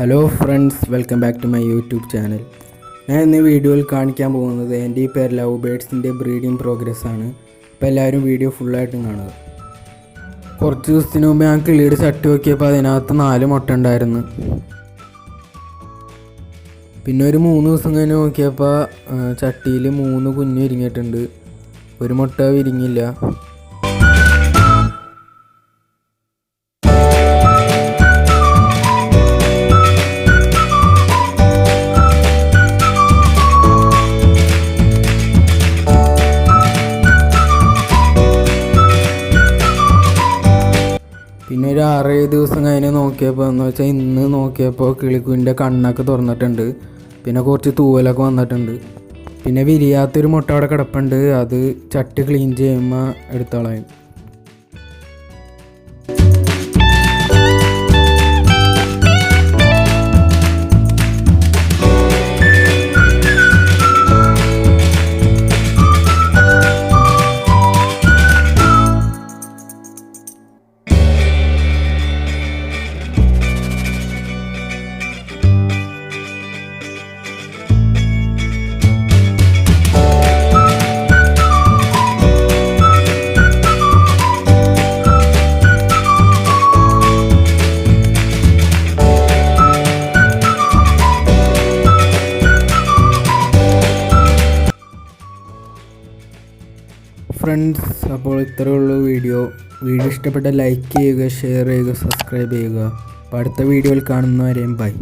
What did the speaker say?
Hello friends, welcome back to my YouTube channel. ഞാൻ ഇന്ന് വീഡിയോയിൽ കാണിക്കാൻ പോകുന്നത് എൻ്റെ ഈ പേര് ലവ് ബേഡ്സിൻ്റെ ബ്രീഡിംഗ് പ്രോഗ്രസ് ആണ്. അപ്പോൾ എല്ലാവരും വീഡിയോ ഫുള്ളായിട്ടും കാണുക. കുറച്ച് ദിവസത്തിന് മുമ്പ് ഞാൻ കിളിയുടെ ചട്ടി നോക്കിയപ്പോൾ അതിനകത്ത് 4 മുട്ട ഉണ്ടായിരുന്നു. പിന്നെ ഒരു 3 ദിവസം കഴിഞ്ഞ് നോക്കിയപ്പോൾ ചട്ടിയിൽ 3 കുഞ്ഞ് വിരിഞ്ഞിട്ടുണ്ട്. ഒരു മുട്ട വിരിഞ്ഞില്ല. പിന്നെ ഒരു 6-7 ദിവസം കഴിഞ്ഞ് നോക്കിയപ്പോൾ എന്ന് വെച്ചാൽ ഇന്ന് നോക്കിയപ്പോൾ കിളിക്കുഞ്ഞിൻ്റെ കണ്ണൊക്കെ തുറന്നിട്ടുണ്ട്. പിന്നെ കുറച്ച് തൂവലൊക്കെ വന്നിട്ടുണ്ട്. പിന്നെ വിരിയാത്തൊരു മുട്ട അവിടെ കിടപ്പുണ്ട്. അത് ചട്ടി ക്ലീൻ ചെയ്യുമ്പോൾ എടുത്തോളാം. ഫ്രണ്ട്സ്, അപ്പോൾ ഇത്രയേ ഉള്ളൂ വീഡിയോ ഇഷ്ടപ്പെട്ട ലൈക്ക് ചെയ്യുക, ഷെയർ ചെയ്യുക, സബ്സ്ക്രൈബ് ചെയ്യുക. അപ്പോൾ അടുത്ത വീഡിയോയിൽ കാണുന്നവരെയും ബൈ.